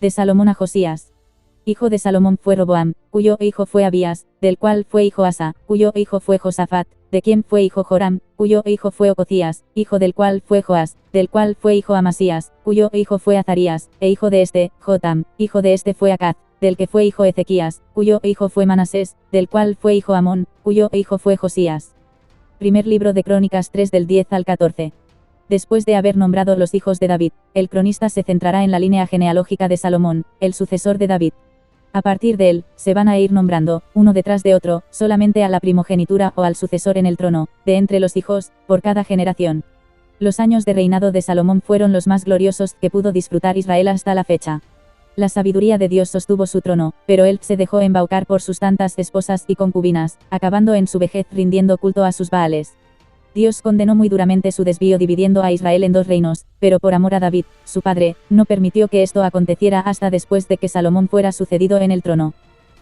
De Salomón a Josías. Hijo de Salomón fue Roboam, cuyo hijo fue Abías, del cual fue hijo Asa, cuyo hijo fue Josafat, de quien fue hijo Joram, cuyo hijo fue Ococías, hijo del cual fue Joás, del cual fue hijo Amasías, cuyo hijo fue Azarías, e hijo de este, Jotam, hijo de este fue Acaz, del que fue hijo Ezequías, cuyo hijo fue Manasés, del cual fue hijo Amón, cuyo hijo fue Josías. Primer libro de Crónicas 3 del 10 al 14. Después de haber nombrado los hijos de David, el cronista se centrará en la línea genealógica de Salomón, el sucesor de David. A partir de él, se van a ir nombrando, uno detrás de otro, solamente a la primogenitura o al sucesor en el trono, de entre los hijos, por cada generación. Los años de reinado de Salomón fueron los más gloriosos que pudo disfrutar Israel hasta la fecha. La sabiduría de Dios sostuvo su trono, pero él se dejó embaucar por sus tantas esposas y concubinas, acabando en su vejez rindiendo culto a sus Baales. Dios condenó muy duramente su desvío dividiendo a Israel en dos reinos, pero por amor a David, su padre, no permitió que esto aconteciera hasta después de que Salomón fuera sucedido en el trono.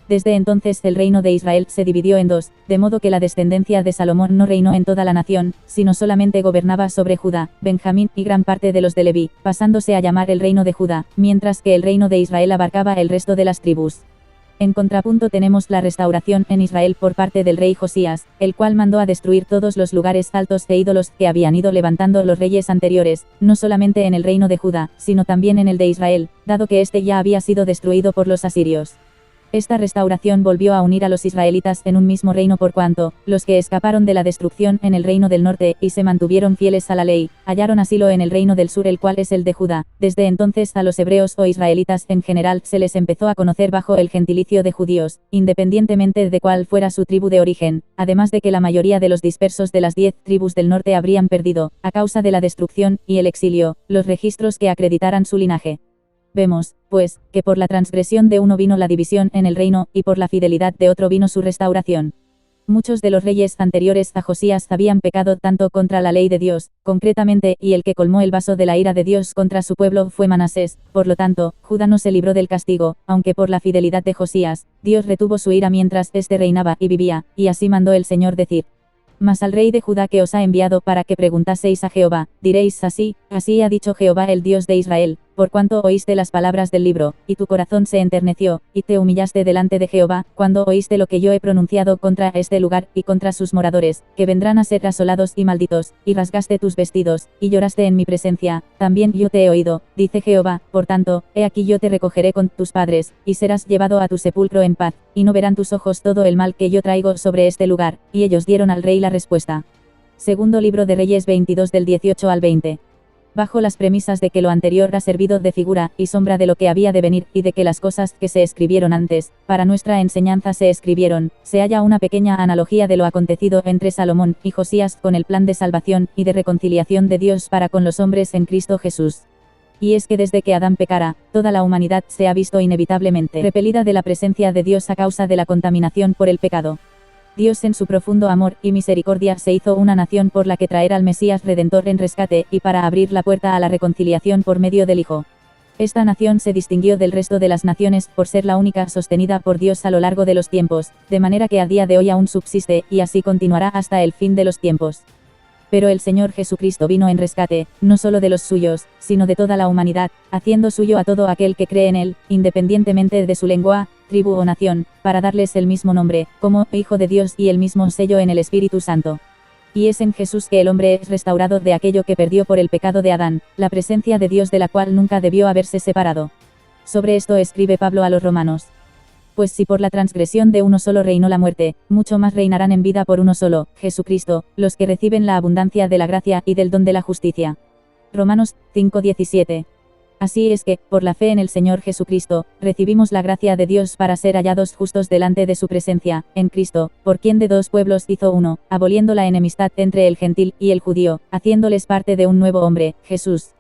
Desde entonces el reino de Israel se dividió en dos, de modo que la descendencia de Salomón no reinó en toda la nación, sino solamente gobernaba sobre Judá, Benjamín y gran parte de los de Leví, pasándose a llamar el reino de Judá, mientras que el reino de Israel abarcaba el resto de las tribus. En contrapunto tenemos la restauración en Israel por parte del rey Josías, el cual mandó a destruir todos los lugares altos e ídolos que habían ido levantando los reyes anteriores, no solamente en el reino de Judá, sino también en el de Israel, dado que éste ya había sido destruido por los asirios. Esta restauración volvió a unir a los israelitas en un mismo reino por cuanto, los que escaparon de la destrucción en el reino del norte y se mantuvieron fieles a la ley, hallaron asilo en el reino del sur el cual es el de Judá. Desde entonces a los hebreos o israelitas en general se les empezó a conocer bajo el gentilicio de judíos, independientemente de cuál fuera su tribu de origen, además de que la mayoría de los dispersos de las 10 tribus del norte habrían perdido, a causa de la destrucción y el exilio, los registros que acreditaran su linaje. Vemos, pues, que por la transgresión de uno vino la división en el reino, y por la fidelidad de otro vino su restauración. Muchos de los reyes anteriores a Josías habían pecado tanto contra la ley de Dios, concretamente, y el que colmó el vaso de la ira de Dios contra su pueblo fue Manasés, por lo tanto, Judá no se libró del castigo, aunque por la fidelidad de Josías, Dios retuvo su ira mientras éste reinaba y vivía, y así mandó el Señor decir. Mas al rey de Judá que os ha enviado para que preguntaseis a Jehová, diréis así ha dicho Jehová el Dios de Israel, por cuanto oíste las palabras del libro, y tu corazón se enterneció, y te humillaste delante de Jehová, cuando oíste lo que yo he pronunciado contra este lugar, y contra sus moradores, que vendrán a ser asolados y malditos, y rasgaste tus vestidos, y lloraste en mi presencia, también yo te he oído, dice Jehová, por tanto, he aquí yo te recogeré con tus padres, y serás llevado a tu sepulcro en paz, y no verán tus ojos todo el mal que yo traigo sobre este lugar. Y ellos dieron al rey la respuesta. Segundo libro de Reyes 22 del 18 al 20. Bajo las premisas de que lo anterior ha servido de figura y sombra de lo que había de venir, y de que las cosas que se escribieron antes, para nuestra enseñanza se escribieron, se halla una pequeña analogía de lo acontecido entre Salomón y Josías con el plan de salvación y de reconciliación de Dios para con los hombres en Cristo Jesús. Y es que desde que Adán pecara, toda la humanidad se ha visto inevitablemente repelida de la presencia de Dios a causa de la contaminación por el pecado. Dios en su profundo amor y misericordia se hizo una nación por la que traer al Mesías Redentor en rescate y para abrir la puerta a la reconciliación por medio del Hijo. Esta nación se distinguió del resto de las naciones por ser la única sostenida por Dios a lo largo de los tiempos, de manera que a día de hoy aún subsiste y así continuará hasta el fin de los tiempos. Pero el Señor Jesucristo vino en rescate, no solo de los suyos, sino de toda la humanidad, haciendo suyo a todo aquel que cree en él, independientemente de su lengua, tribu o nación, para darles el mismo nombre, como Hijo de Dios y el mismo sello en el Espíritu Santo. Y es en Jesús que el hombre es restaurado de aquello que perdió por el pecado de Adán, la presencia de Dios de la cual nunca debió haberse separado. Sobre esto escribe Pablo a los romanos. Pues si por la transgresión de uno solo reinó la muerte, mucho más reinarán en vida por uno solo, Jesucristo, los que reciben la abundancia de la gracia y del don de la justicia. Romanos 5:17. Así es que, por la fe en el Señor Jesucristo, recibimos la gracia de Dios para ser hallados justos delante de su presencia, en Cristo, por quien de dos pueblos hizo uno, aboliendo la enemistad entre el gentil y el judío, haciéndoles parte de un nuevo hombre, Jesús.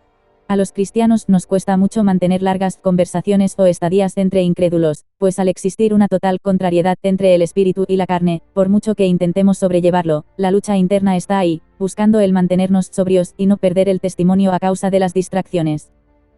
A los cristianos nos cuesta mucho mantener largas conversaciones o estadías entre incrédulos, pues al existir una total contrariedad entre el espíritu y la carne, por mucho que intentemos sobrellevarlo, la lucha interna está ahí, buscando el mantenernos sobrios y no perder el testimonio a causa de las distracciones.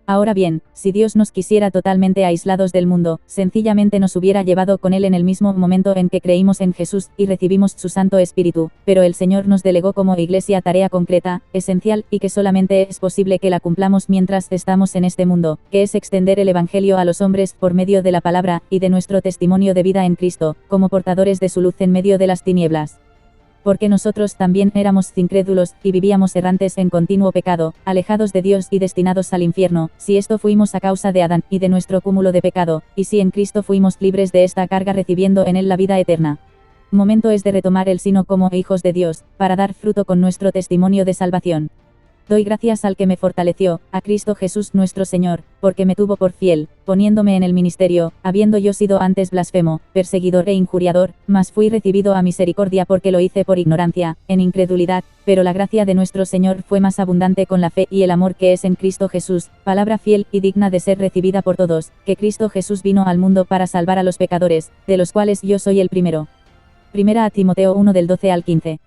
Ahora bien, si Dios nos quisiera totalmente aislados del mundo, sencillamente nos hubiera llevado con Él en el mismo momento en que creímos en Jesús y recibimos su Santo Espíritu, pero el Señor nos delegó como Iglesia tarea concreta, esencial, y que solamente es posible que la cumplamos mientras estamos en este mundo, que es extender el Evangelio a los hombres por medio de la palabra, y de nuestro testimonio de vida en Cristo, como portadores de su luz en medio de las tinieblas. Porque nosotros también éramos incrédulos, y vivíamos errantes en continuo pecado, alejados de Dios y destinados al infierno, si esto fuimos a causa de Adán, y de nuestro cúmulo de pecado, y si en Cristo fuimos libres de esta carga recibiendo en él la vida eterna. Momento es de retomar el sino como hijos de Dios, para dar fruto con nuestro testimonio de salvación. Doy gracias al que me fortaleció, a Cristo Jesús nuestro Señor, porque me tuvo por fiel, poniéndome en el ministerio, habiendo yo sido antes blasfemo, perseguidor e injuriador, mas fui recibido a misericordia porque lo hice por ignorancia, en incredulidad, pero la gracia de nuestro Señor fue más abundante con la fe y el amor que es en Cristo Jesús, palabra fiel y digna de ser recibida por todos, que Cristo Jesús vino al mundo para salvar a los pecadores, de los cuales yo soy el primero. Primera a Timoteo 1 del 12 al 15.